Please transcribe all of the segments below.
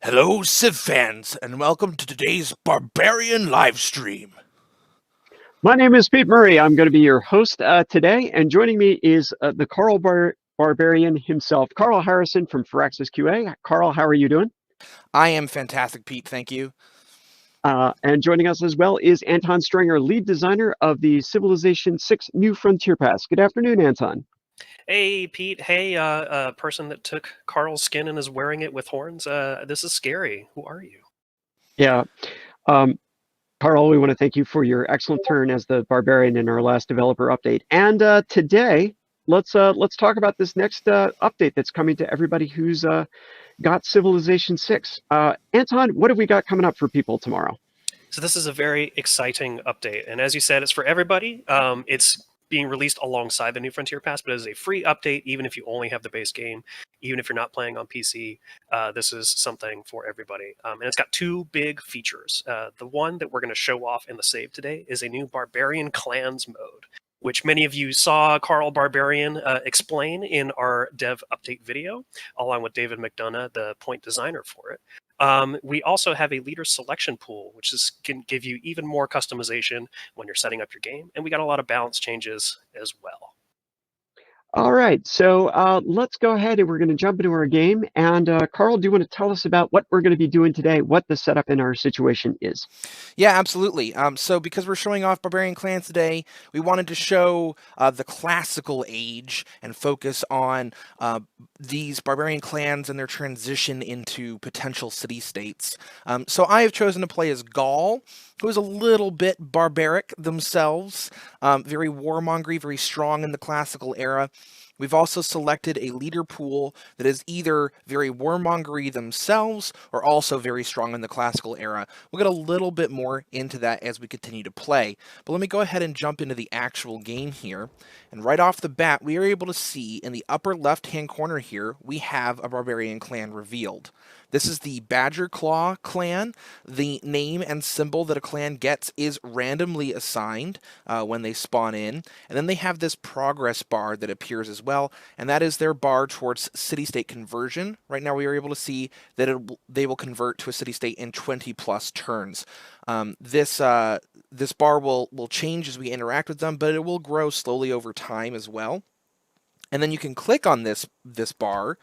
Hello, Civ fans, and welcome to today's Barbarian Livestream. My name is Pete Murray. I'm going to be your host today, and joining me is the Barbarian himself, Carl Harrison from Firaxis QA. Carl, how are you doing? I am fantastic, Pete, thank you. And joining us as well is Anton Stringer, lead designer of the Civilization 6 New Frontier Pass. Good afternoon, Anton. Hey, Pete. Hey, person that took Carl's skin and is wearing it with horns. This is scary. Who are you? Yeah, um, Carl, we want to thank you for your excellent turn as the Barbarian in our last developer update. And today, let's talk about this next update that's coming to everybody who's got Civilization 6. Anton, what have we got coming up for people tomorrow? So this is a very exciting update, and as you said, it's for everybody. It's being released alongside the New Frontier Pass, but it is a free update, even if you only have the base game, even if you're not playing on PC. This is something for everybody, and it's got two big features. The one that we're going to show off in the save today is a new Barbarian Clans mode, which many of you saw Carl Barbarian explain in our dev update video, along with David McDonough, the point designer for it. We also have a leader selection pool, which can give you even more customization when you're setting up your game. And we got a lot of balance changes as well. All right, so let's go ahead and we're going to jump into our game. And Carl, do you want to tell us about what we're going to be doing today, what the setup in our situation is? Yeah, absolutely. So because we're showing off Barbarian Clans today, we wanted to show the classical age and focus on these Barbarian Clans and their transition into potential city-states. So I have chosen to play as Gaul, who is a little bit barbaric themselves, very warmongery, very strong in the classical era. We've also selected a leader pool that is either very warmongery themselves or also very strong in the classical era. We'll get a little bit more into that as we continue to play. But let me go ahead and jump into the actual game here. And right off the bat, we are able to see in the upper left-hand corner here, we have a Barbarian clan revealed. This is the Badger Claw clan. The name and symbol that a clan gets is randomly assigned when they spawn in. And then they have this progress bar that appears as well, and that is their bar towards city-state conversion. Right now we are able to see that they will convert to a city-state in 20 plus turns. This bar will change as we interact with them, but it will grow slowly over time as well. And then you can click on this bar,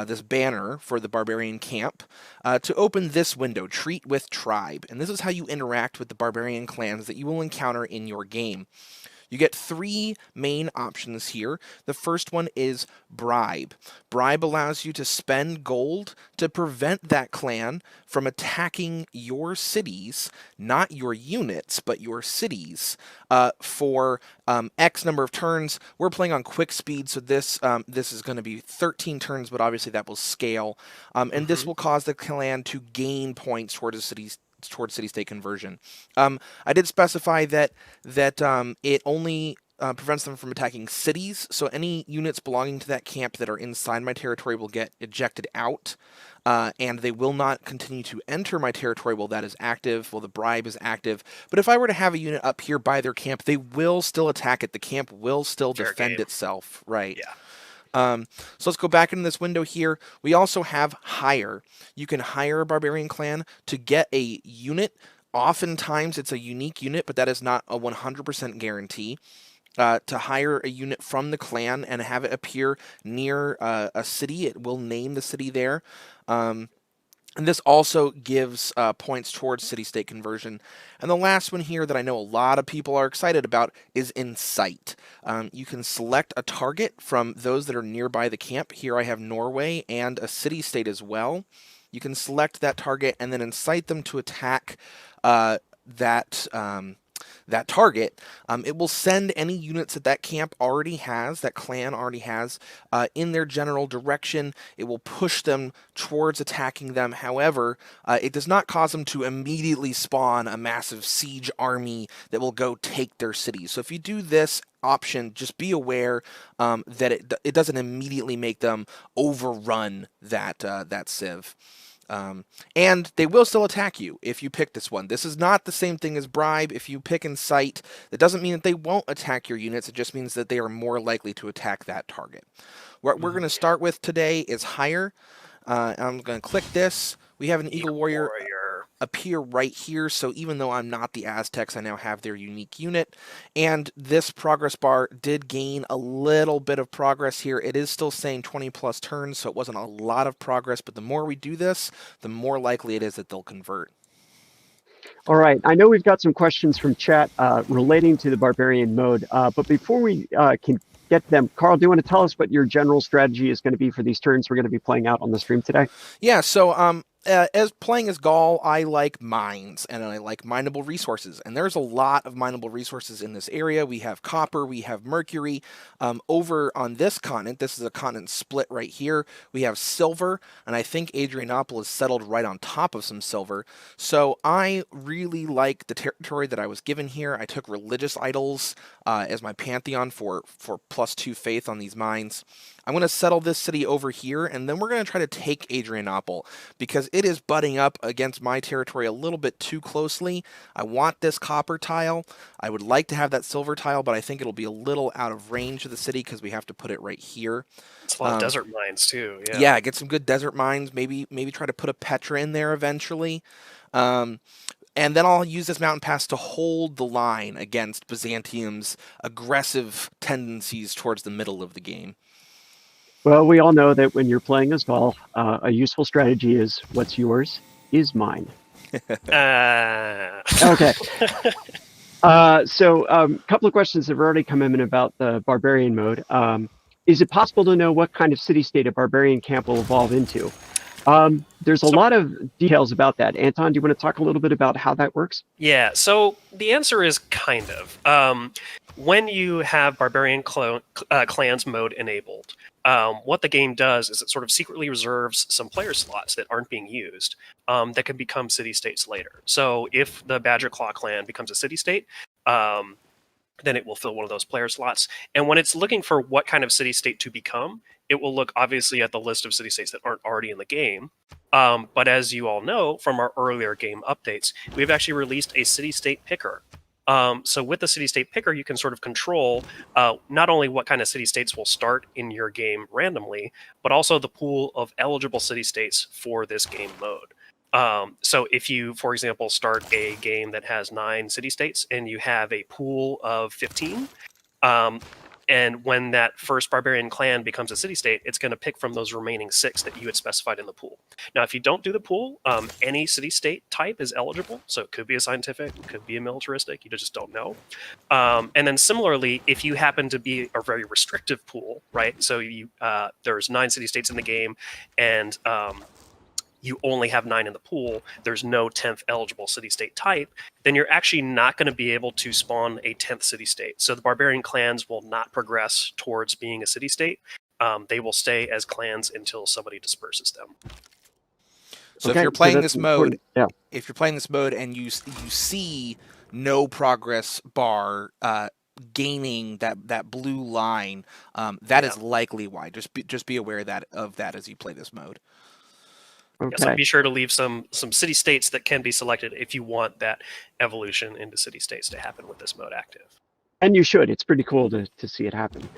this banner for the Barbarian Camp, to open this window, Treat with Tribe. And this is how you interact with the Barbarian clans that you will encounter in your game. You get three main options here. The first one is Bribe. Bribe allows you to spend gold to prevent that clan from attacking your cities, not your units, but your cities, for X number of turns. We're playing on quick speed, so this is going to be 13 turns, but obviously that will scale. And this will cause the clan to gain points towards the cities towards city-state conversion. I did specify that it only prevents them from attacking cities, so any units belonging to that camp that are inside my territory will get ejected out, and they will not continue to enter my territory while that is active, while the bribe is active. But if I were to have a unit up here by their camp, they will still attack it. The camp will still defend itself, right? Yeah. So let's go back into this window here. We also have hire. You can hire a Barbarian clan to get a unit. Oftentimes it's a unique unit, but that is not a 100% guarantee. To hire a unit from the clan and have it appear near a city. It will name the city there. And this also gives points towards city-state conversion. And the last one here that I know a lot of people are excited about is Incite. You can select a target from those that are nearby the camp. Here I have Norway and a city-state as well. You can select that target and then incite them to attack that target. It will send any units that camp already has, that clan already has, in their general direction. It will push them towards attacking them. However, it does not cause them to immediately spawn a massive siege army that will go take their city. So if you do this option, just be aware that it doesn't immediately make them overrun that civ. And they will still attack you if you pick this one. This is not the same thing as Bribe. If you pick Incite, that doesn't mean that they won't attack your units. It just means that they are more likely to attack that target. What we're going to start with today is Hire. I'm going to click this. We have an Eagle Warrior Warrior. appear right here, so even though I'm not the Aztecs, I now have their unique unit. And this progress bar did gain a little bit of progress here. It is still saying 20 plus turns, so it wasn't a lot of progress, but the more we do this, the more likely it is that they'll convert. All right, I know we've got some questions from chat relating to the Barbarian mode, but before we can get them, Carl, do you want to tell us what your general strategy is going to be for these turns we're going to be playing out on the stream today? Yeah, so as playing as Gaul, I like mines and I like mineable resources, and there's a lot of mineable resources in this area. We have copper, we have mercury. Over on this continent, this is a continent split right here. We have silver, and I think Adrianople is settled right on top of some silver. So I really like the territory that I was given here. I took religious idols as my pantheon for +2 faith on these mines. I'm going to settle this city over here, and then we're going to try to take Adrianople, because it is butting up against my territory a little bit too closely. I want this copper tile. I would like to have that silver tile, but I think it'll be a little out of range of the city because we have to put it right here. It's a lot of desert mines too. Yeah, get some good desert mines. Maybe try to put a Petra in there eventually. And then I'll use this mountain pass to hold the line against Byzantium's aggressive tendencies towards the middle of the game. Well, we all know that when you're playing as Gaul, a useful strategy is what's yours is mine. Okay. So a couple of questions have already come in about the Barbarian mode. Is it possible to know what kind of city-state a Barbarian camp will evolve into? There's a lot of details about that. Anton, do you want to talk a little bit about how that works? Yeah, so the answer is kind of. When you have Barbarian Clans mode enabled, what the game does is it sort of secretly reserves some player slots that aren't being used that can become city-states later. So if the Badger Claw clan becomes a city-state, then it will fill one of those player slots. And when it's looking for what kind of city-state to become, it will look obviously at the list of city-states that aren't already in the game. But as you all know from our earlier game updates, we've actually released a city-state picker. So with the city-state picker, you can sort of control not only what kind of city-states will start in your game randomly, but also the pool of eligible city-states for this game mode. So if you, for example, start a game that has 9 city-states and you have a pool of 15, and when that first Barbarian clan becomes a city-state, it's going to pick from those remaining 6 that you had specified in the pool. Now, if you don't do the pool, any city-state type is eligible. So it could be a scientific, it could be a militaristic, you just don't know. And then similarly, if you happen to be a very restrictive pool, right? So you there's 9 city-states in the game, and you only have 9 in the pool, there's no 10th eligible city-state type, then you're actually not going to be able to spawn a 10th city-state. So the Barbarian clans will not progress towards being a city-state. They will stay as clans until somebody disperses them. So Okay, if you're playing this important. mode, if you're playing this mode and you see no progress bar gaining that blue line, that is likely why. Just be aware of that as you play this mode. Okay. Yeah, so be sure to leave some city-states that can be selected if you want that evolution into city-states to happen with this mode active. And you should. It's pretty cool to see it happen.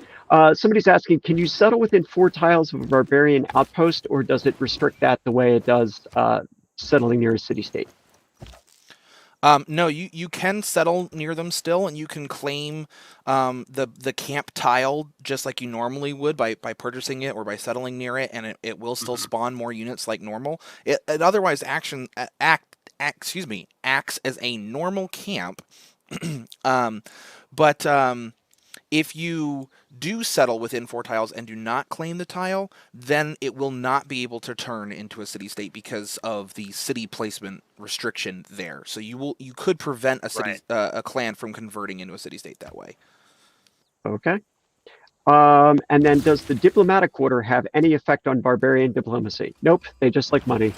Somebody's asking, can you settle within 4 tiles of a Barbarian outpost, or does it restrict that the way it does settling near a city-state? No, you can settle near them still, and you can claim the camp tile just like you normally would by purchasing it or by settling near it, and it will still spawn more units like normal. It otherwise acts as a normal camp, but if you do settle within 4 tiles and do not claim the tile, then it will not be able to turn into a city-state because of the city placement restriction there. So you could prevent a clan from converting into a city-state that way. Okay. And then does the diplomatic quarter have any effect on Barbarian diplomacy? Nope, they just like money.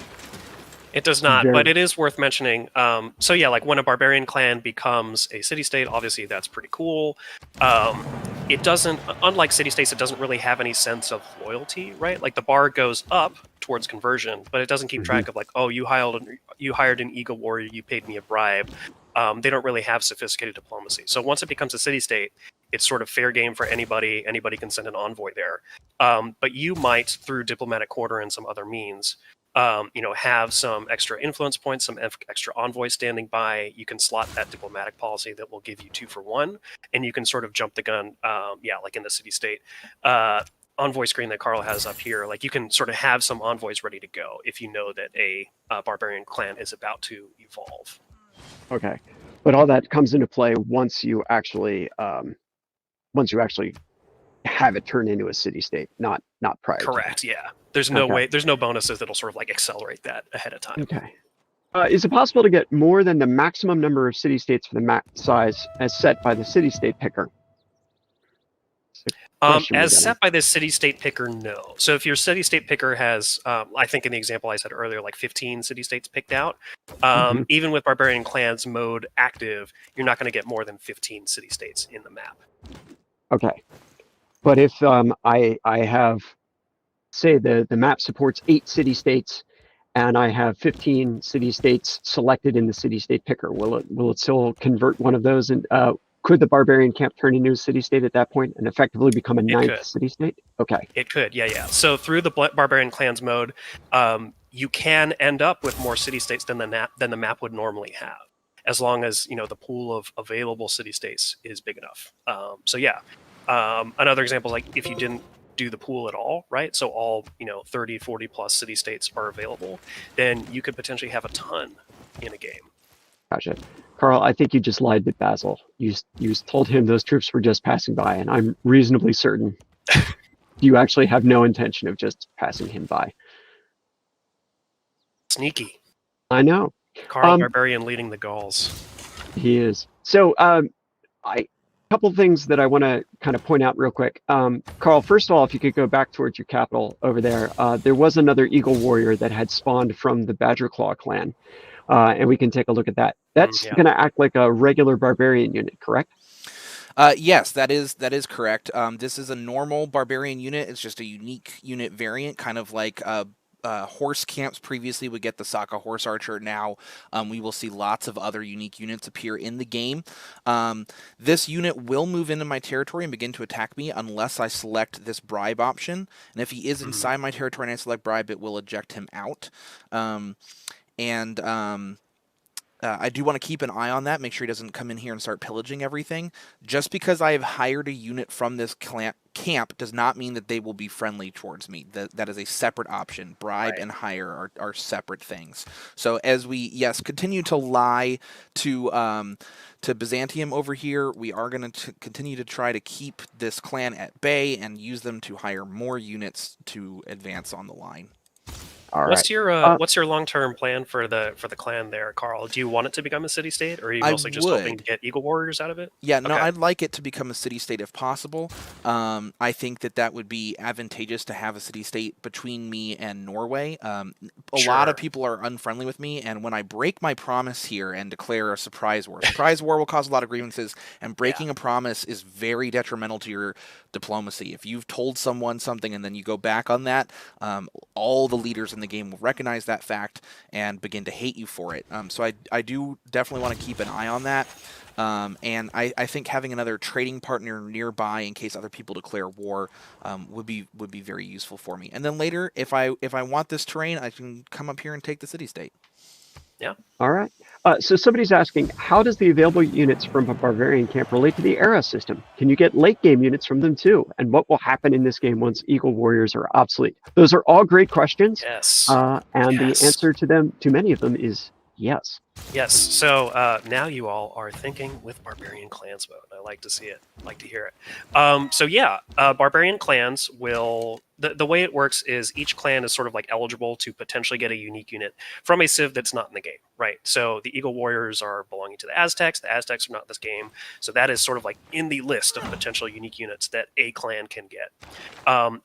It does not, but it is worth mentioning. So yeah, like when a Barbarian clan becomes a city-state, obviously that's pretty cool. It doesn't, unlike city-states, it doesn't really have any sense of loyalty, right? Like the bar goes up towards conversion, but it doesn't keep track of like, oh, you hired an Eagle Warrior, you paid me a bribe. They don't really have sophisticated diplomacy. So once it becomes a city-state, it's sort of fair game for anybody. Anybody can send an envoy there. But you might, through diplomatic quarter and some other means, have some extra influence points, some extra envoys standing by. You can slot that diplomatic policy that will give you 2 for 1, and you can sort of jump the gun. Like in the city-state envoy screen that Carl has up here. Like you can sort of have some envoys ready to go if you know that a barbarian clan is about to evolve. Okay, but all that comes into play once you actually have it turn into a city-state, not prior. Correct. Yeah. There's no way. There's no bonuses that'll sort of like accelerate that ahead of time. Okay. Is it possible to get more than the maximum number of city-states for the map size as set by the city-state picker? As set by this city-state picker, no. So if your city-state picker has, I think in the example I said earlier, like 15 city-states picked out, even with Barbarian Clans mode active, you're not going to get more than 15 city-states in the map. Okay. But if I have, say the map supports 8 city-states, and I have 15 city-states selected in the city-state picker, will it still convert one of those? And could the Barbarian camp turn into a city-state at that point and effectively become a 9th city-state? Okay. It could, yeah. So through the Barbarian Clans mode, you can end up with more city-states than the map would normally have, as long as the pool of available city-states is big enough. Another example is like if you didn't do the pool at all, right? So all 30, 40 plus city-states are available, then you could potentially have a ton in a game. Gotcha. Carl, I think you just lied to Basil. You told him those troops were just passing by, and I'm reasonably certain you actually have no intention of just passing him by. Sneaky. I know. Carl Barbarian leading the Gauls. He is. So couple things that I want to kind of point out real quick. Carl, first of all, if you could go back towards your capital over there, there was another Eagle Warrior that had spawned from the Badger Claw clan, and we can take a look at that. That's going to act like a regular barbarian unit, correct? Yes, that is correct. This is a normal barbarian unit. It's just a unique unit variant, kind of like horse camps previously would get the Saka horse archer. Now we will see lots of other unique units appear in the game. This unit will move into my territory and begin to attack me unless I select this bribe option. And if he is inside my territory and I select bribe, it will eject him out. I do want to keep an eye on that, make sure he doesn't come in here and start pillaging everything. Just because I have hired a unit from this camp does not mean that they will be friendly towards me. That is a separate option. Bribe and hire are separate things. So as we, continue to lie to Byzantium over here, we are going to continue to try to keep this clan at bay and use them to hire more units to advance on the line. What's your long-term plan for the clan there, Carl? Do you want it to become a city-state, or are you mostly just hoping to get Eagle Warriors out of it? Yeah, no, I'd like it to become a city-state if possible. I think that would be advantageous to have a city-state between me and Norway. A lot of people are unfriendly with me, and when I break my promise here and declare a surprise war will cause a lot of grievances, and breaking a promise is very detrimental to your diplomacy. If you've told someone something and then you go back on that, all the leaders in the game will recognize that fact and begin to hate you for it. So I do definitely want to keep an eye on that. And I think having another trading partner nearby in case other people declare war would be very useful for me. And then later, if I want this terrain, I can come up here and take the city-state. Yeah. All right. So somebody's asking, how does the available units from a barbarian camp relate to the era system? Can you get late game units from them too? And what will happen in this game once Eagle Warriors are obsolete? Those are all great questions. Yes. The answer to many of them is yes. Yes. So now you all are thinking with Barbarian Clans mode. I like to see it. I like to hear it. Barbarian Clans will... The way it works is each clan is sort of like eligible to potentially get a unique unit from a civ that's not in the game, right? So the Eagle Warriors are belonging to the Aztecs. The Aztecs are not in this game. So that is sort of like in the list of potential unique units that a clan can get.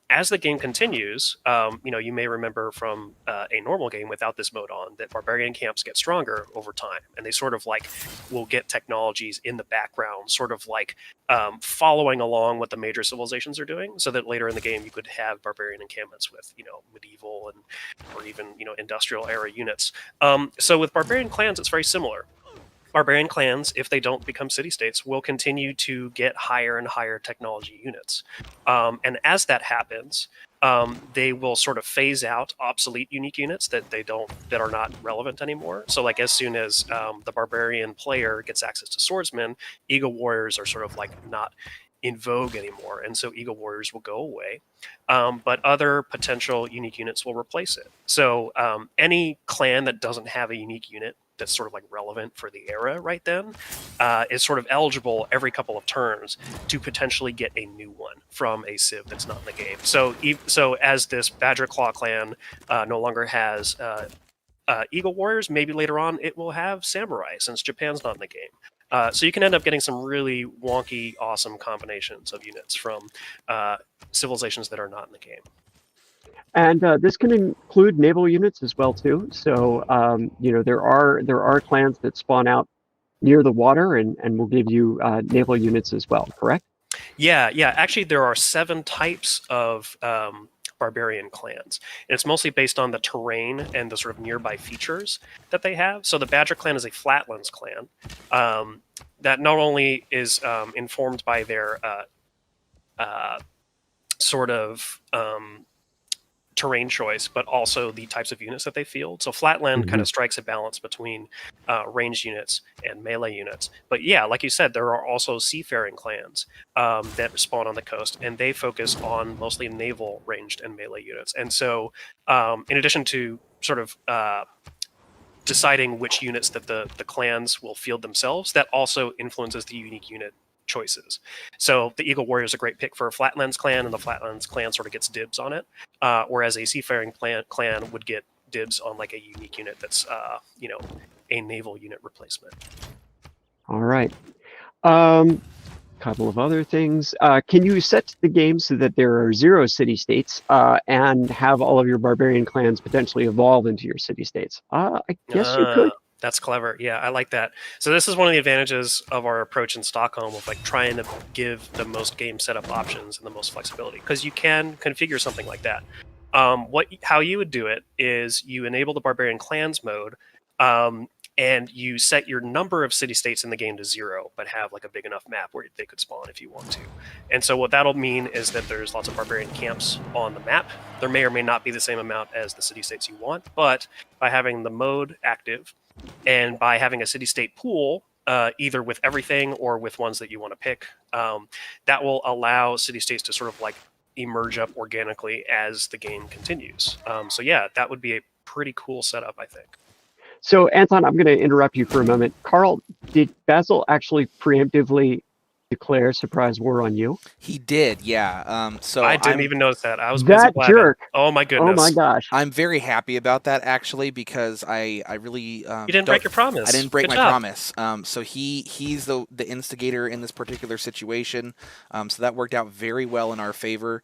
As the game continues, you may remember from a normal game without this mode on that barbarian camps get stronger over time. And they sort of like will get technologies in the background, sort of like following along what the major civilizations are doing, so that later in the game you could have barbarian encampments with medieval or even industrial era units. So with barbarian clans it's very similar. Barbarian clans, if they don't become city-states, will continue to get higher and higher technology units. And as that happens, they will sort of phase out obsolete unique units that are not relevant anymore. So like as soon as the barbarian player gets access to swordsmen, Eagle Warriors are sort of like not in vogue anymore, and so Eagle Warriors will go away. But other potential unique units will replace it. So any clan that doesn't have a unique unit that's sort of like relevant for the era right then is sort of eligible every couple of turns to potentially get a new one from a civ that's not in the game. So as this Badger Claw clan no longer has Eagle Warriors, maybe later on it will have Samurai since Japan's not in the game. So you can end up getting some really wonky, awesome combinations of units from civilizations that are not in the game. And this can include naval units as well too. So there are clans that spawn out near the water and will give you naval units as well. Correct? Yeah. Actually, there are 7 types of barbarian clans, and it's mostly based on the terrain and the sort of nearby features that they have. So the Badger clan is a flatlands clan that not only is informed by their sort of terrain choice, but also the types of units that they field. So Flatland kind of strikes a balance between ranged units and melee units. But yeah, like you said, there are also seafaring clans that spawn on the coast, and they focus on mostly naval ranged and melee units. And so in addition to sort of deciding which units that the clans will field themselves, that also influences the unique unit choices. So the Eagle Warrior is a great pick for a Flatlands clan, and the Flatlands clan sort of gets dibs on it, whereas a Seafaring clan would get dibs on like a unique unit that's a naval unit replacement. All right. Couple of other things. Can you set the game so that there are 0 city-states and have all of your barbarian clans potentially evolve into your city-states? I guess you could. That's clever. Yeah, I like that. So this is one of the advantages of our approach in Stockholm of like trying to give the most game setup options and the most flexibility, because you can configure something like that. How you would do it is you enable the Barbarian Clans mode, and you set your number of city-states in the game to 0, but have like a big enough map where they could spawn if you want to. And so what that'll mean is that there's lots of barbarian camps on the map. There may or may not be the same amount as the city-states you want, but by having the mode active, and by having a city-state pool, either with everything or with ones that you want to pick, that will allow city-states to sort of like emerge up organically as the game continues. So yeah, that would be a pretty cool setup, I think. So Anton, I'm going to interrupt you for a moment. Carl, did Basil actually preemptively declare surprise war on you? He did, yeah. So I didn't even notice that. I was busy that blabbing. jerk. Oh my goodness. Oh my gosh. I'm very happy about that actually, because I really you didn't break your promise. I didn't break Good my job. promise. So he's the instigator in this particular situation. So that worked out very well in our favor.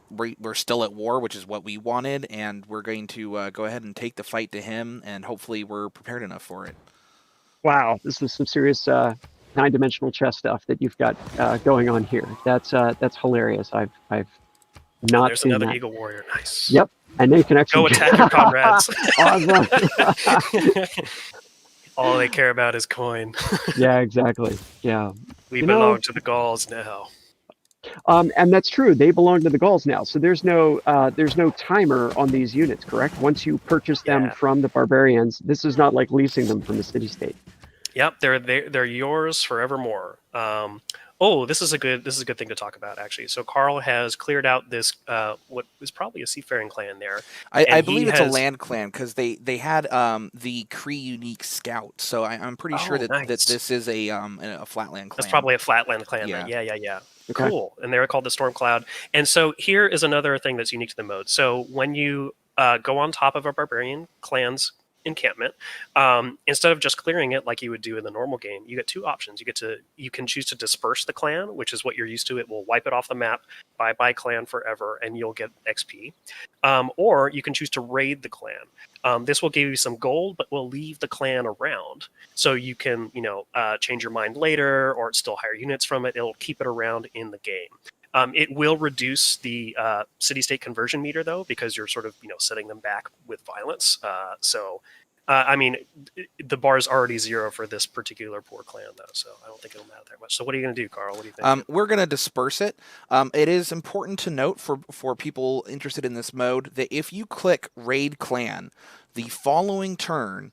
We're still at war, which is what we wanted, and we're going to go ahead and take the fight to him, and hopefully we're prepared enough for it. Wow, this is some serious 9-dimensional chess stuff that you've got going on here. That's hilarious. I've not There's seen another that. Eagle Warrior. Nice. Yep, and they can actually Go attack your comrades. Awesome. All they care about is coin. Yeah, exactly. Yeah. We belong to the Gauls now. And that's true. They belong to the Gauls now. So there's no timer on these units, correct? Once you purchase them from the barbarians, this is not like leasing them from the city-state. Yep, they're yours forevermore. This is a good thing to talk about actually. So Carl has cleared out this what is probably a seafaring clan there. I believe it's a land clan, because they had the Cree unique scout. So I'm pretty sure that this is a flatland clan. That's probably a flatland clan. Yeah. Then. Yeah. Okay. Cool. And they're called the Stormcloud. And so here is another thing that's unique to the mode. So when you go on top of a barbarian clan's encampment, instead of just clearing it like you would do in the normal game, you get 2 options. You can choose to disperse the clan, which is what you're used to. It will wipe it off the map, bye clan forever, and you'll get XP. Or you can choose to raid the clan. This will give you some gold, but will leave the clan around, so you can change your mind later or still hire units from it. It'll keep it around in the game. It will reduce the city-state conversion meter, though, because you're sort of setting them back with violence. So I mean, the bar is already 0 for this particular poor clan, though, so I don't think it'll matter that much. So what are you going to do, Carl? What do you think? We're going to disperse it. It is important to note for people interested in this mode that if you click Raid Clan, the following turn,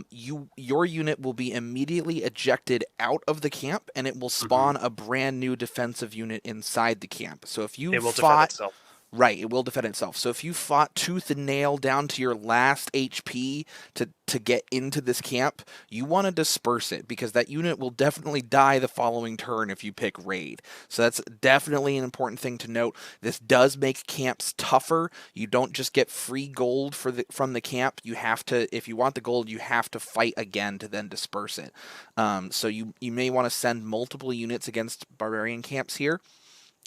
your unit will be immediately ejected out of the camp, and it will spawn a brand new defensive unit inside the camp. So if you It will defend itself. Right, it will defend itself. So if you fought tooth and nail down to your last HP to get into this camp, you want to disperse it, because that unit will definitely die the following turn if you pick raid. So that's definitely an important thing to note. This does make camps tougher. You don't just get free gold from the camp. You have to, if you want the gold, you have to fight again to then disperse it. So you may want to send multiple units against barbarian camps here.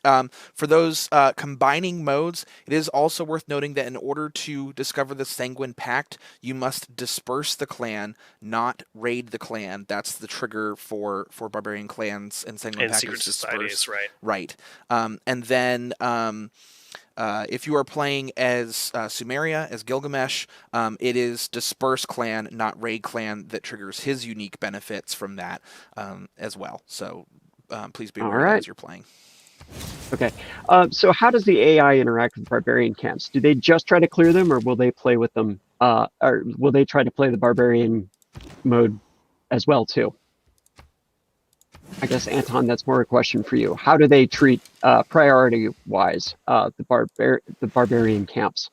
For those combining modes, it is also worth noting that in order to discover the Sanguine Pact, you must disperse the clan, not raid the clan. That's the trigger for Barbarian Clans and Sanguine Pact. Secret societies, right? Right. And then if you are playing as Sumeria, as Gilgamesh, it is disperse clan, not raid clan, that triggers his unique benefits from that as well. So please be aware as you're playing. Okay, so how does the AI interact with barbarian camps? Do they just try to clear them, or will they play with them, or will they try to play the barbarian mode as well too? I guess, Anton, that's more a question for you. How do they treat, priority-wise, the barbarian camps?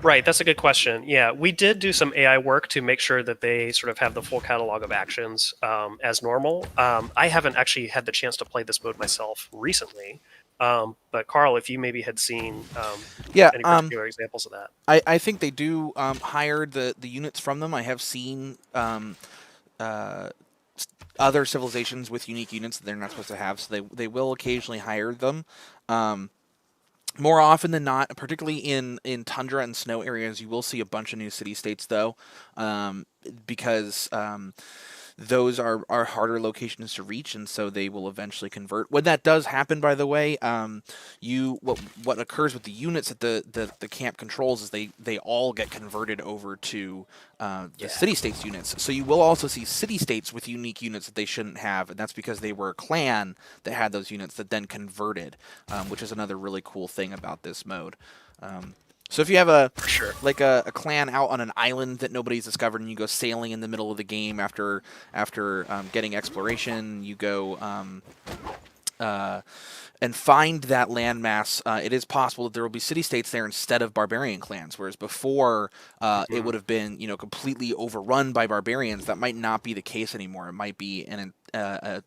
Right, that's a good question. Yeah, we did do some AI work to make sure that they sort of have the full catalog of actions as normal. I haven't actually had the chance to play this mode myself recently, but Carl, if you maybe had seen any particular examples of that. I think they do hire the units from them. I have seen other civilizations with unique units that they're not supposed to have, so they will occasionally hire them. More often than not, particularly in tundra and snow areas, you will see a bunch of new city-states, though, because those are harder locations to reach, and so they will eventually convert. When that does happen, by the way, what occurs with the units that the camp controls is they all get converted over to the city-states units. So you will also see city-states with unique units that they shouldn't have, and that's because they were a clan that had those units that then converted, which is another really cool thing about this mode. So if you have a clan out on an island that nobody's discovered, and you go sailing in the middle of the game after getting exploration, you go and find that landmass, it is possible that there will be city-states there instead of barbarian clans, whereas before it would have been completely overrun by barbarians. That might not be the case anymore. It might be a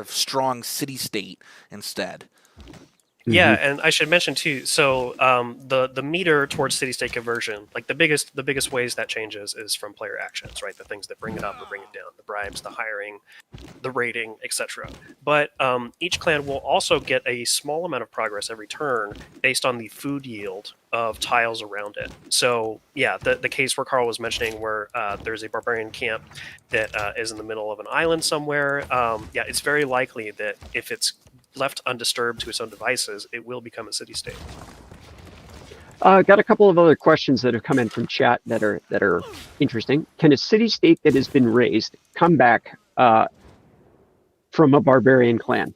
strong city-state instead. Yeah, and I should mention too. So the meter towards city-state conversion, like the biggest ways that changes is from player actions, right? The things that bring it up or bring it down, the bribes, the hiring, the raiding, etc. But each clan will also get a small amount of progress every turn based on the food yield of tiles around it. So yeah, the case where Carl was mentioning, where there's a barbarian camp that is in the middle of an island somewhere. Yeah, it's very likely that if it's left undisturbed to its own devices, it will become a city-state. Got a couple of other questions that have come in from chat that are interesting. Can a city-state that has been raised come back from a barbarian clan?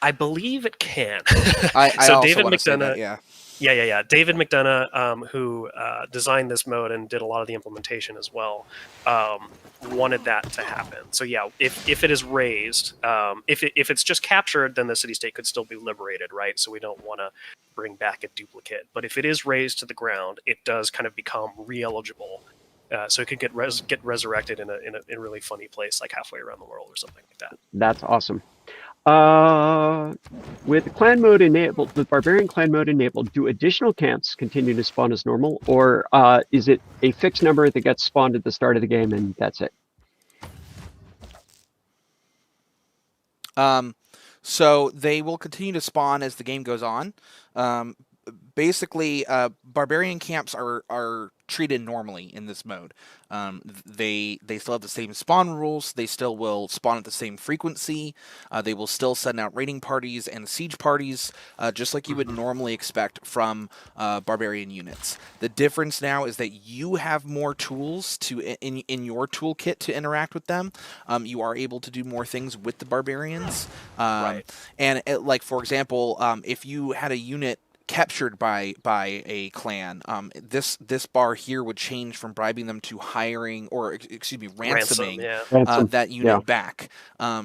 I believe it can. So David McDonough, Yeah. David McDonough, who designed this mode and did a lot of the implementation as well, wanted that to happen. So yeah, if it is raised, if it's just captured, then the city-state could still be liberated, right? So we don't want to bring back a duplicate. But if it is raised to the ground, it does kind of become re-eligible. So it could get resurrected in a really funny place, like halfway around the world or something like that. That's awesome. With clan mode enabled, with barbarian clan mode enabled, do additional camps continue to spawn as normal, or is it a fixed number that gets spawned at the start of the game and that's it? So they will continue to spawn as the game goes on. Basically, barbarian camps are treated normally in this mode. They still have the same spawn rules. They still will spawn at the same frequency. They will still send out raiding parties and siege parties, just like you would normally expect from barbarian units. The difference now is that you have more tools to in your toolkit to interact with them. You are able to do more things with the barbarians. Right. And like, for example, if you had a unit captured by a clan, this bar here would change from bribing them to hiring, or excuse me, ransoming Ransom. that unit back.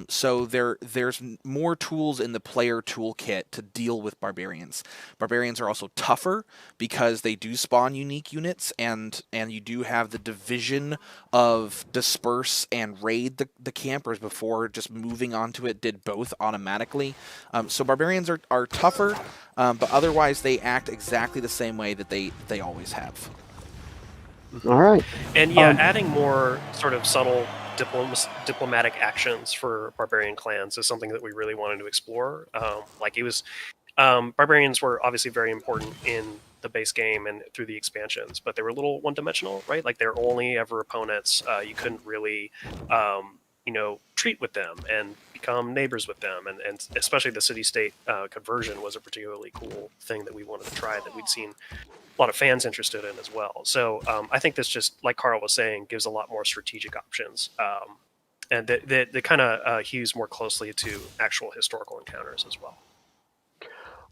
So there's more tools in the player toolkit to deal with barbarians. Barbarians are also tougher because they do spawn unique units, and you do have the division of disperse and raid the campers before just moving onto it did both automatically. So barbarians are tougher, but otherwise they act exactly the same way that they always have. All right. And yeah, adding more sort of subtle diplomatic actions for barbarian clans is something that we really wanted to explore. Like it was, barbarians were obviously very important in the base game and through the expansions, but they were a little one-dimensional, right? Like they're only ever opponents. You couldn't really, treat with them and become neighbors with them, and especially the city-state conversion was a particularly cool thing that we wanted to try, that we'd seen a lot of fans interested in as well. So I think this, just like Carl was saying, gives a lot more strategic options, and that kind of hews more closely to actual historical encounters as well.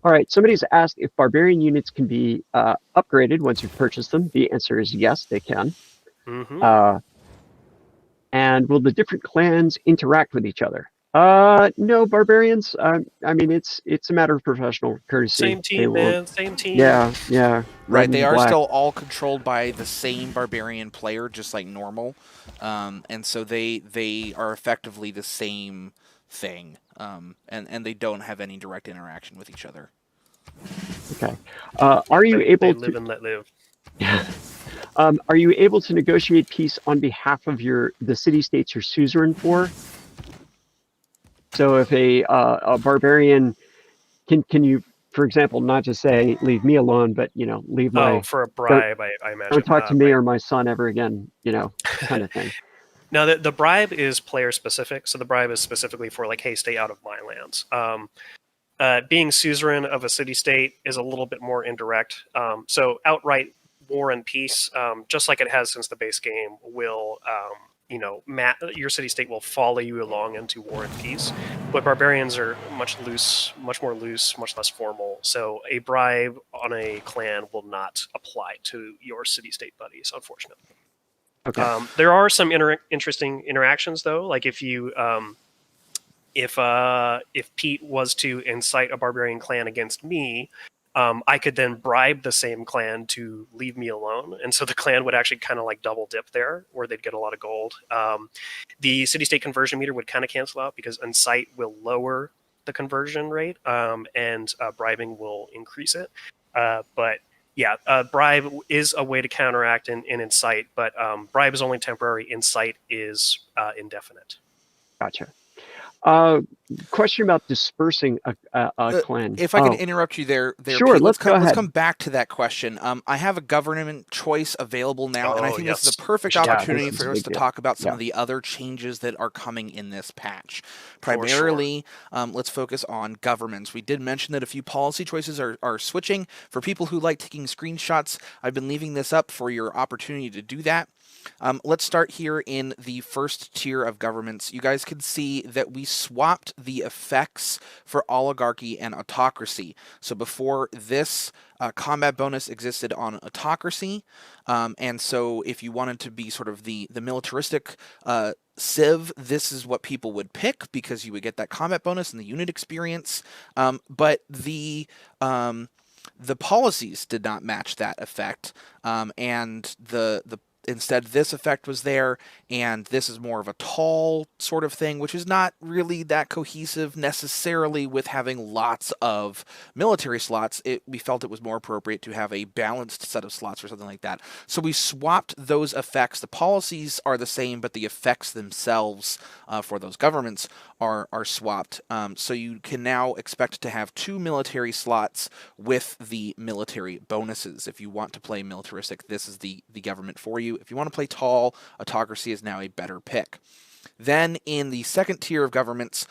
All right. Somebody's asked if barbarian units can be upgraded once you've purchased them. The answer is yes, they can. And will the different clans interact with each other? No, barbarians. I mean, it's a matter of professional courtesy. Same team, man. Same team. Yeah. Right. They are still all controlled by the same barbarian player, just like normal, and so they are effectively the same thing, and they don't have any direct interaction with each other. Okay. Are you able to live and let live? Yeah. Are you able to negotiate peace on behalf of the city-states you're suzerain for? So if a barbarian, can you, for example, not just say, leave me alone, but, leave my... for a bribe, I imagine. Don't talk to me or my son ever again, kind of thing. Now, the bribe is player-specific, so the bribe is specifically for, like, hey, stay out of my lands. Being suzerain of a city-state is a little bit more indirect. So outright war and peace, just like it has since the base game, will your city-state will follow you along into war and peace. But barbarians are much more loose, much less formal. So a bribe on a clan will not apply to your city-state buddies, unfortunately. Okay. There are some interesting interactions, though. Like if you if Pete was to incite a barbarian clan against me, I could then bribe the same clan to leave me alone, and so the clan would actually kind of like double dip there, where they'd get a lot of gold. The city-state conversion meter would kind of cancel out, because incite will lower the conversion rate, and bribing will increase it. But yeah, bribe is a way to counteract and incite, but bribe is only temporary. Incite is indefinite. Gotcha. Question about dispersing a clan. If I can interrupt you there, sure. Pete, Let's come back to that question. I have a government choice available now, and I think this is a perfect opportunity for us to talk about some of the other changes that are coming in this patch. Primarily, let's focus on governments. We did mention that a few policy choices are switching. For people who like taking screenshots, I've been leaving this up for your opportunity to do that. Let's start here in the first tier of governments. You guys can see that we swapped the effects for oligarchy and autocracy. So before this, combat bonus existed on autocracy, and so if you wanted to be sort of the militaristic civ, this is what people would pick, because you would get that combat bonus and the unit experience. But the policies did not match that effect, and the instead this effect was there, and this is more of a tall sort of thing, which is not really that cohesive necessarily with having lots of military slots. We felt it was more appropriate to have a balanced set of slots or something like that. So we swapped those effects. The policies are the same, but the effects themselves for those governments are swapped. So you can now expect to have 2 military slots with the military bonuses. If you want to play militaristic, this is the government for you. If you want to play tall, autocracy is now a better pick. Then in the second tier of governments,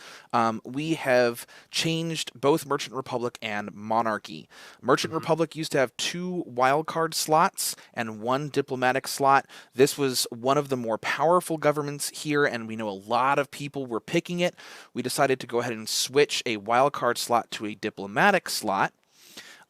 we have changed both Merchant Republic and Monarchy. Merchant Republic used to have 2 wildcard slots and 1 diplomatic slot. This was one of the more powerful governments here, and we know a lot of people were picking it. We decided to go ahead and switch a wildcard slot to a diplomatic slot.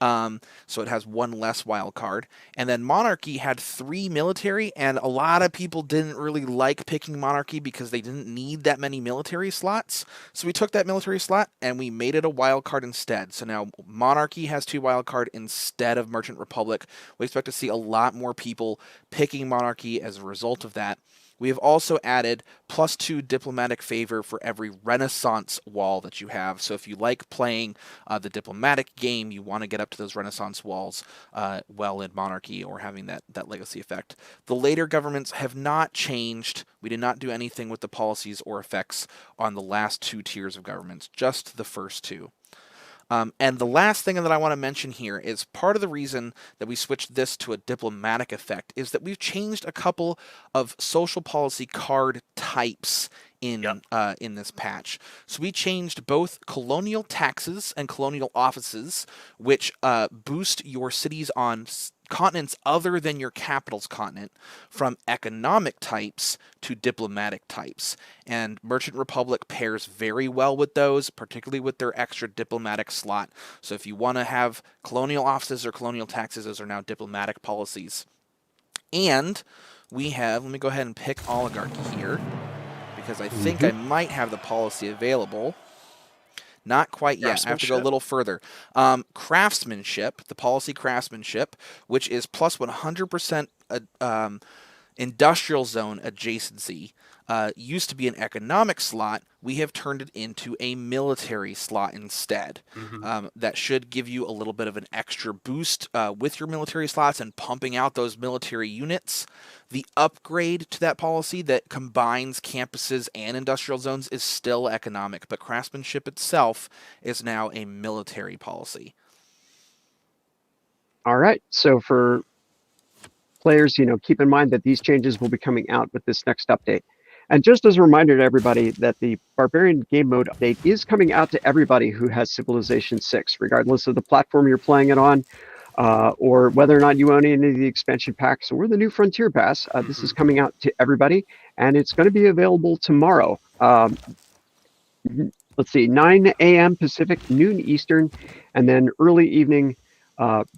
So it has 1 less wild card. And then Monarchy had 3 military, and a lot of people didn't really like picking Monarchy because they didn't need that many military slots. So we took that military slot and we made it a wild card instead. So now Monarchy has 2 wild card instead of Merchant Republic. We expect to see a lot more people picking Monarchy as a result of that. We have also added +2 diplomatic favor for every Renaissance wall that you have. So if you like playing the diplomatic game, you want to get up to those Renaissance walls well in Monarchy, or having that legacy effect. The later governments have not changed. We did not do anything with the policies or effects on the last 2 tiers of governments, just the first 2. And the last thing that I want to mention here is part of the reason that we switched this to a diplomatic effect is that we've changed a couple of social policy card types in this patch. So we changed both colonial taxes and colonial offices, which boost your cities on continents other than your capital's continent, from economic types to diplomatic types. And Merchant Republic pairs very well with those, particularly with their extra diplomatic slot. So if you want to have colonial offices or colonial taxes, those are now diplomatic policies. And we have, let me go ahead and pick oligarchy here, because I think I might have the policy available. Not quite yet. I have to go a little further. Craftsmanship, the policy craftsmanship, which is plus 100% industrial zone adjacency, used to be an economic slot. We have turned it into a military slot instead. That should give you a little bit of an extra boost with your military slots and pumping out those military units. The upgrade to that policy that combines campuses and industrial zones is still economic, but craftsmanship itself is now a military policy. All right. So for players, keep in mind that these changes will be coming out with this next update. And just as a reminder to everybody that the Barbarian Game Mode update is coming out to everybody who has Civilization 6, regardless of the platform you're playing it on, or whether or not you own any of the expansion packs or the New Frontier Pass. This is coming out to everybody, and it's going to be available tomorrow. Let's see, 9 a.m. Pacific, noon Eastern, and then early evening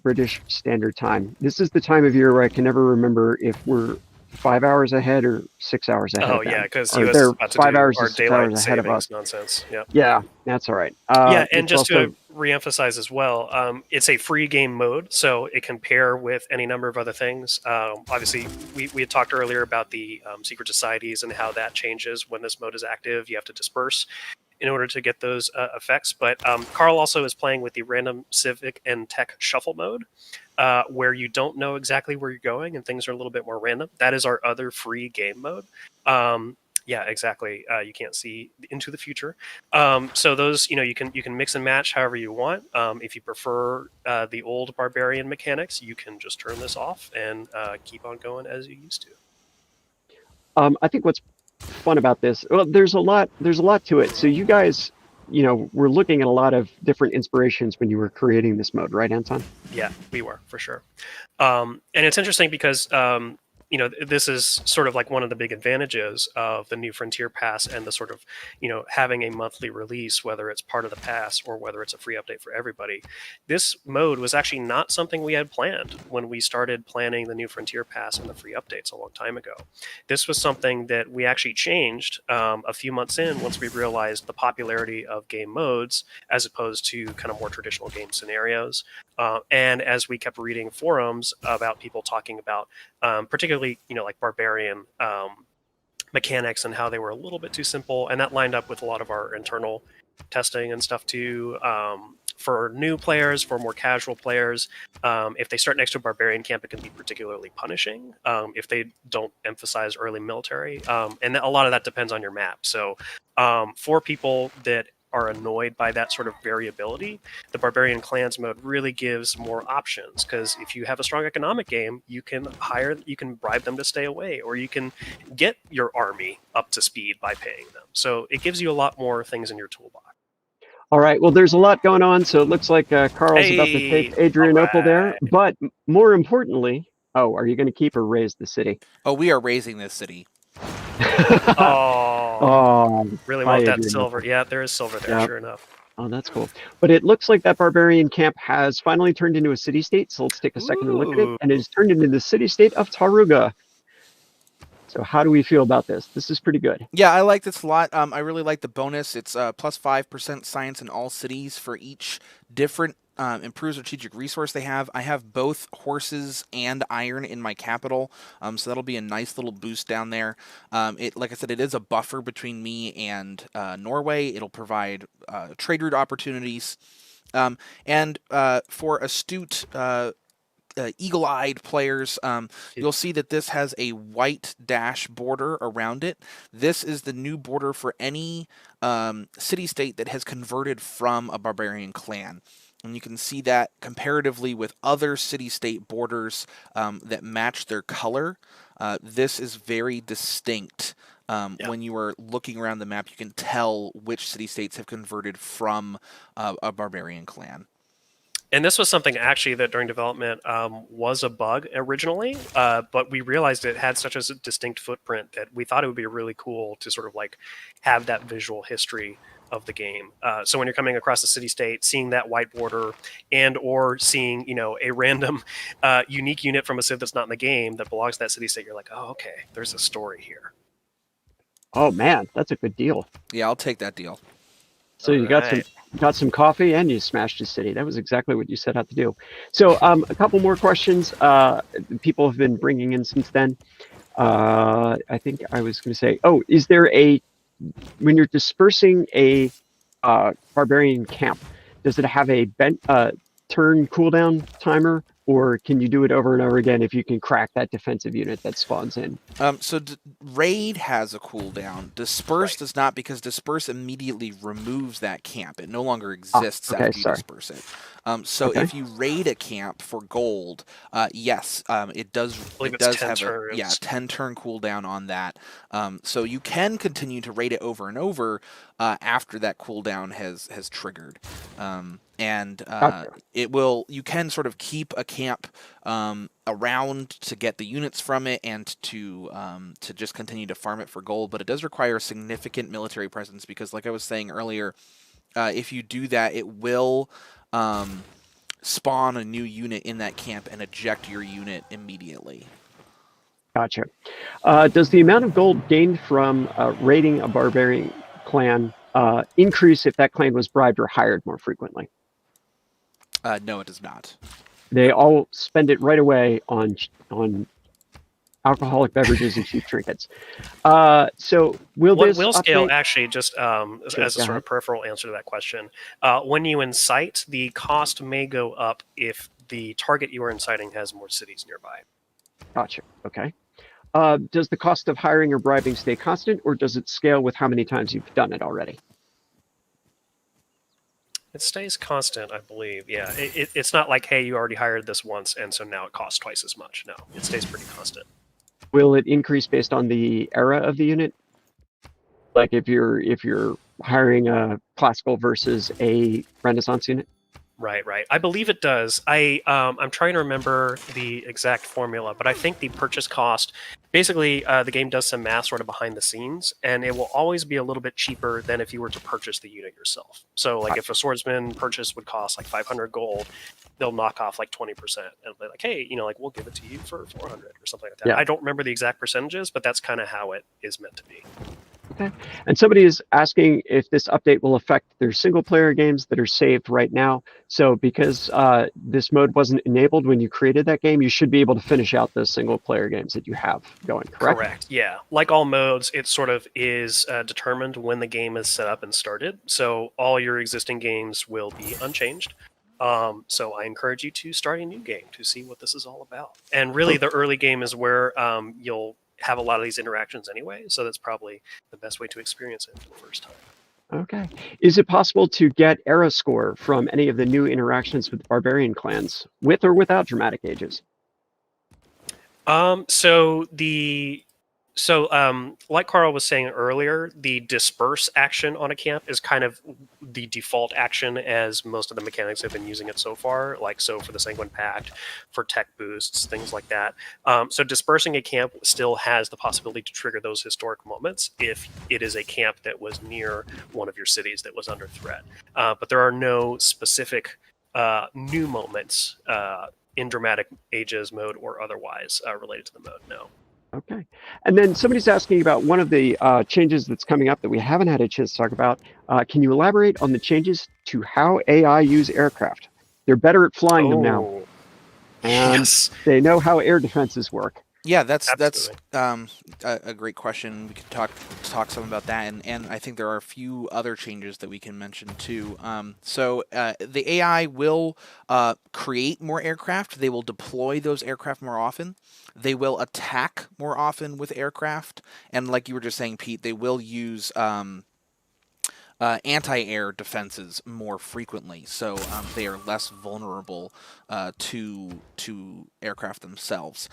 British Standard Time. This is the time of year where I can never remember if we're 5 hours ahead or 6 hours ahead. Oh of them. yeah, because Or US they're is about to 5 do hours our or 6 daylight hours ahead of us. nonsense. Yeah. Yeah, that's all right. Yeah, and just also, to reemphasize as well, it's a free game mode, so it can pair with any number of other things. Obviously, we had talked earlier about the secret societies and how that changes when this mode is active. You have to disperse in order to get those effects. But Carl also is playing with the random civic and tech shuffle mode, where you don't know exactly where you're going and things are a little bit more random. That is our other free game mode. Yeah, exactly. You can't see into the future. So those, you can mix and match however you want. If you prefer the old barbarian mechanics, you can just turn this off and keep on going as you used to. I think what's fun about this, well, there's a lot to it. So you guys, were looking at a lot of different inspirations when you were creating this mode, right, Anton? Yeah, we were, for sure. And it's interesting because this is sort of like one of the big advantages of the New Frontier Pass and the sort of, having a monthly release, whether it's part of the pass or whether it's a free update for everybody. This mode was actually not something we had planned when we started planning the New Frontier Pass and the free updates a long time ago. This was something that we actually changed a few months in once we realized the popularity of game modes as opposed to kind of more traditional game scenarios. And as we kept reading forums about people talking about particularly really, like Barbarian mechanics and how they were a little bit too simple, and that lined up with a lot of our internal testing and stuff too. For new players, for more casual players, if they start next to a barbarian camp, it can be particularly punishing if they don't emphasize early military, and a lot of that depends on your map. So for people that are annoyed by that sort of variability, the Barbarian Clans mode really gives more options, because if you have a strong economic game, you can bribe them to stay away, or you can get your army up to speed by paying them. So it gives you a lot more things in your toolbox. All right. Well, there's a lot going on, so it looks like Carl's about to take Adrianople there. But more importantly, are you going to keep or raise the city? Oh, we are raising this city. Really want that silver. Yeah, there is silver there, sure enough. Oh, that's cool. But it looks like that barbarian camp has finally turned into a city-state, so let's take a second to look at it. And it has turned into the city-state of Taruga. So how do we feel about this? This is pretty good. Yeah, I like this a lot. I really like the bonus. It's plus 5% science in all cities for each different improved strategic resource they have. I have both horses and iron in my capital, so that'll be a nice little boost down there. Like I said, it is a buffer between me and Norway. It'll provide trade route opportunities. And for astute eagle-eyed players, you'll see that this has a white dash border around it. This is the new border for any city-state that has converted from a barbarian clan. And you can see that comparatively with other city-state borders that match their color. This is very distinct. When you are looking around the map, you can tell which city-states have converted from a barbarian clan. And this was something actually that during development was a bug originally, but we realized it had such a distinct footprint that we thought it would be really cool to sort of like have that visual history of the game. So when you're coming across the city-state, seeing that white border, and or seeing a random unique unit from a civ that's not in the game that belongs to that city-state, you're like, oh, okay, there's a story here. Oh man, that's a good deal. Yeah, I'll take that deal. So you got some coffee and you smashed the city. That was exactly what you set out to do. So a couple more questions people have been bringing in since then. I think I was going to say, is there when you're dispersing a barbarian camp, does it have a turn cooldown timer, or can you do it over and over again if you can crack that defensive unit that spawns in? So Raid has a cooldown. Disperse does not, because Disperse immediately removes that camp. It no longer exists after you disperse it. If you raid a camp for gold, yes, it does have a 10 turn cooldown on that. So you can continue to raid it over and over after that cooldown has triggered. You can sort of keep a camp around to get the units from it and to just continue to farm it for gold, but it does require a significant military presence, because like I was saying earlier, if you do that, it will spawn a new unit in that camp and eject your unit immediately. Gotcha. Does the amount of gold gained from raiding a barbarian clan increase if that clan was bribed or hired more frequently? No, it does not. They all spend it right away on alcoholic beverages and cheap trinkets. So will scale actually, just as a sort of peripheral answer to that question, when you incite, the cost may go up if the target you are inciting has more cities nearby. Gotcha. Okay. Does the cost of hiring or bribing stay constant, or does it scale with how many times you've done it already? It stays constant, I believe. Yeah, it's not like, hey, you already hired this once, and so now it costs twice as much. No, it stays pretty constant. Will it increase based on the era of the unit? Like if you're hiring a classical versus a Renaissance unit? Right. I believe it does. I'm trying to remember the exact formula, but I think the purchase cost, basically the game does some math sort of behind the scenes, and it will always be a little bit cheaper than if you were to purchase the unit yourself. So like if a swordsman purchase would cost like 500 gold, they'll knock off like 20% and be like, hey, we'll give it to you for 400 or something like that. Yeah. I don't remember the exact percentages, but that's kind of how it is meant to be. Okay. And somebody is asking if this update will affect their single-player games that are saved right now. So because this mode wasn't enabled when you created that game, you should be able to finish out the single-player games that you have going, correct? Correct, yeah. Like all modes, it sort of is determined when the game is set up and started. So all your existing games will be unchanged. So I encourage you to start a new game to see what this is all about. And really, the early game is where you'll have a lot of these interactions anyway. So that's probably the best way to experience it for the first time. Okay. Is it possible to get era score from any of the new interactions with Barbarian Clans, with or without dramatic ages? Like Carl was saying earlier, the disperse action on a camp is kind of the default action as most of the mechanics have been using it so far. Like so for the Sanguine Pact, for tech boosts, things like that. So dispersing a camp still has the possibility to trigger those historic moments if it is a camp that was near one of your cities that was under threat. But there are no specific new moments in dramatic ages mode or otherwise related to the mode. No. Okay. And then somebody's asking about one of the changes that's coming up that we haven't had a chance to talk about. Can you elaborate on the changes to how AI use aircraft? They're better at flying them now. And yes. they know how air defenses work. Yeah, that's a great question. We could talk some about that, and I think there are a few other changes that we can mention too. So the AI will create more aircraft. They will deploy those aircraft more often. They will attack more often with aircraft, and like you were just saying, Pete, they will use anti-air defenses more frequently, so they are less vulnerable to aircraft themselves.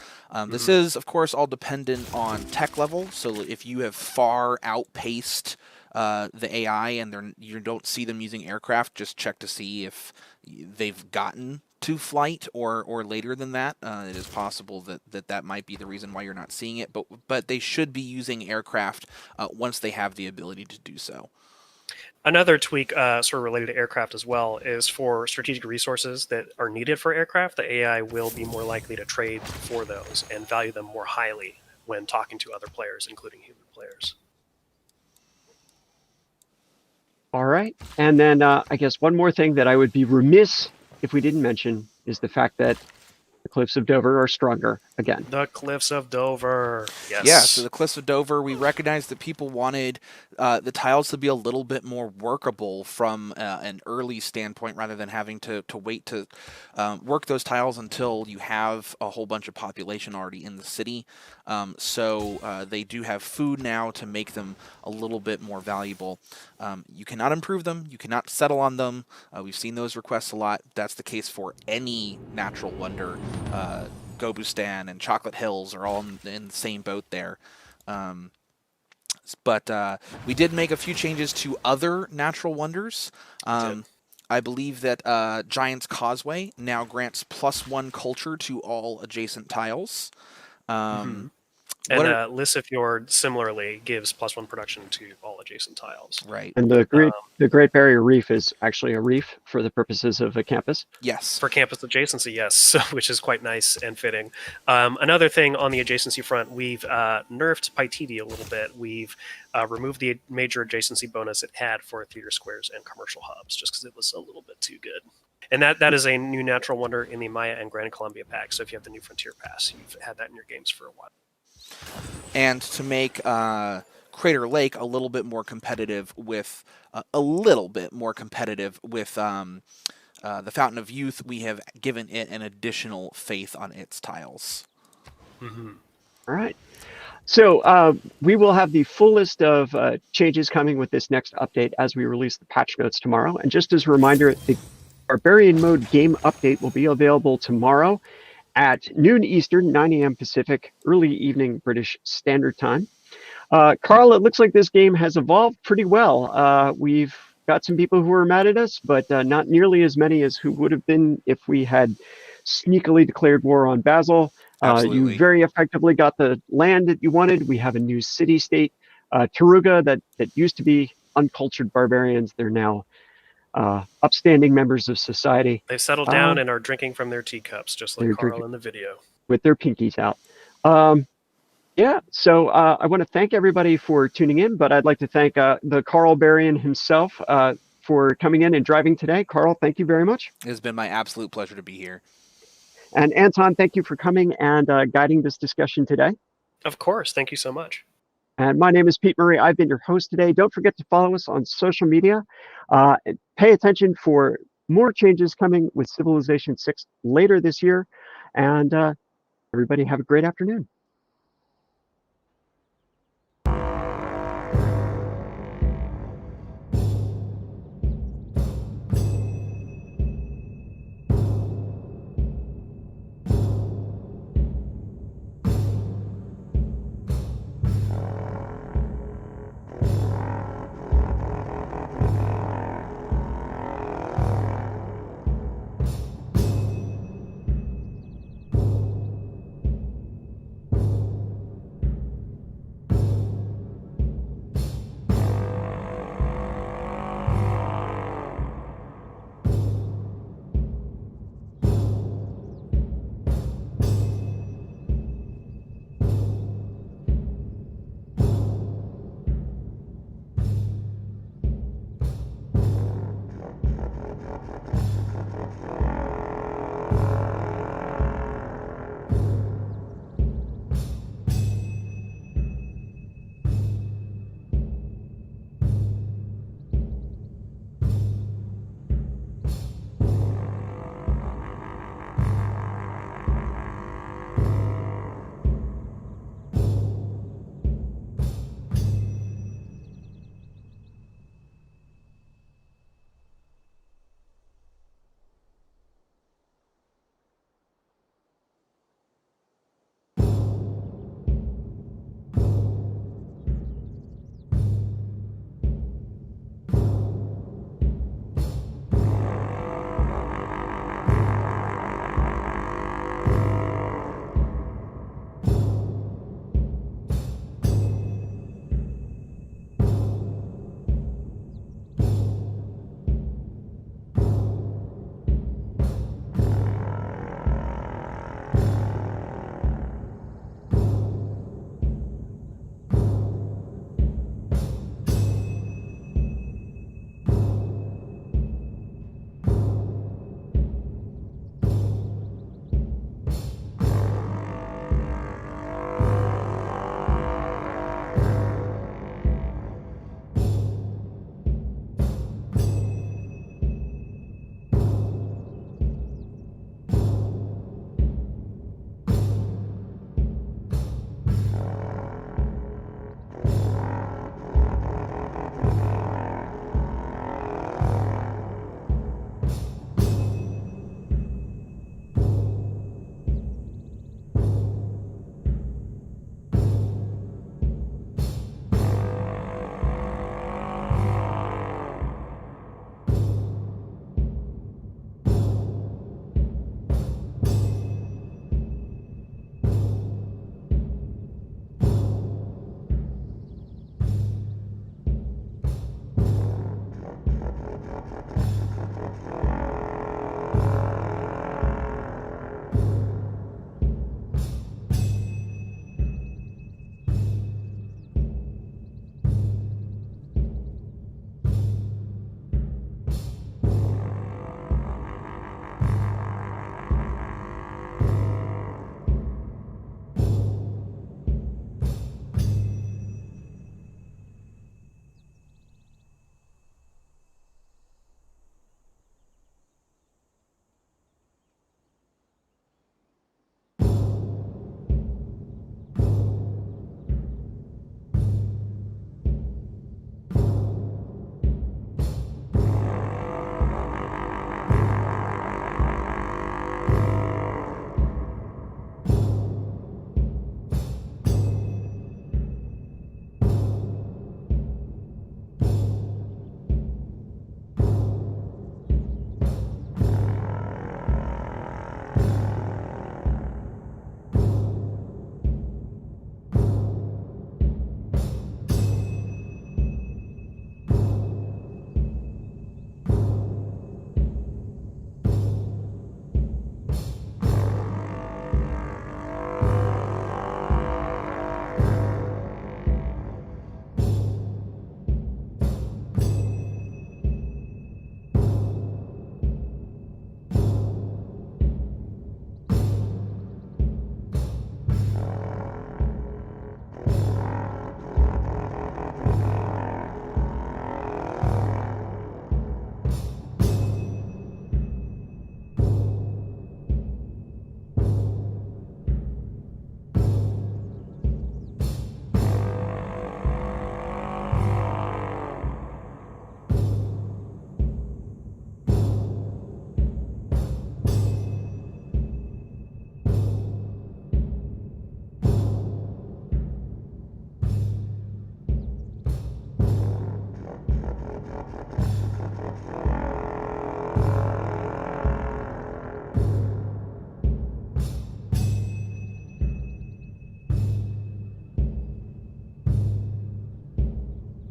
This is, of course, all dependent on tech level. So if you have far outpaced the AI and you don't see them using aircraft, just check to see if they've gotten to flight or later than that. It is possible that might be the reason why you're not seeing it, but they should be using aircraft once they have the ability to do so. Another tweak sort of related to aircraft as well is for strategic resources that are needed for aircraft, the AI will be more likely to trade for those and value them more highly when talking to other players, including human players. All right. And then I guess one more thing that I would be remiss if we didn't mention is the fact that the Cliffs of Dover are stronger again. The Cliffs of Dover. Yes. Yeah, so the Cliffs of Dover, we recognized that people wanted the tiles to be a little bit more workable from an early standpoint rather than having to wait to work those tiles until you have a whole bunch of population already in the city. So they do have food now to make them a little bit more valuable. You cannot improve them. You cannot settle on them. We've seen those requests a lot. That's the case for any natural wonder. Gobustan and Chocolate Hills are all in the same boat there. But we did make a few changes to other natural wonders. I believe that Giant's Causeway now grants +1 culture to all adjacent tiles. And Lissa Fjord similarly gives +1 production to all adjacent tiles. Right. And the Great Barrier Reef is actually a reef for the purposes of a campus. Yes. For campus adjacency, yes, which is quite nice and fitting. Another thing on the adjacency front, we've nerfed Paititi a little bit. We've removed the major adjacency bonus it had for theater squares and commercial hubs, just because it was a little bit too good. And that is a new natural wonder in the Maya and Grand Columbia pack. So if you have the New Frontier Pass, you've had that in your games for a while. And to make Crater Lake a little bit more competitive with the Fountain of Youth, we have given it an additional faith on its tiles. Mm-hmm. All right. So we will have the full list of changes coming with this next update as we release the patch notes tomorrow. And just as a reminder, the Barbarian Mode game update will be available tomorrow at noon Eastern, 9 a.m. Pacific, early evening British Standard Time. Carl, it looks like this game has evolved pretty well. We've got some people who are mad at us, but not nearly as many as who would have been if we had sneakily declared war on Basel. You very effectively got the land that you wanted. We have a new city-state, Taruga, that used to be uncultured barbarians. They're now upstanding members of society. They've settled down and are drinking from their teacups, just like Carl in the video. With their pinkies out. Yeah, so I want to thank everybody for tuning in, but I'd like to thank the Carl Barian himself for coming in and driving today. Carl, thank you very much. It has been my absolute pleasure to be here. And Anton, thank you for coming and guiding this discussion today. Of course. Thank you so much. And my name is Pete Murray. I've been your host today. Don't forget to follow us on social media. Pay attention for more changes coming with Civilization 6 later this year. And everybody have a great afternoon.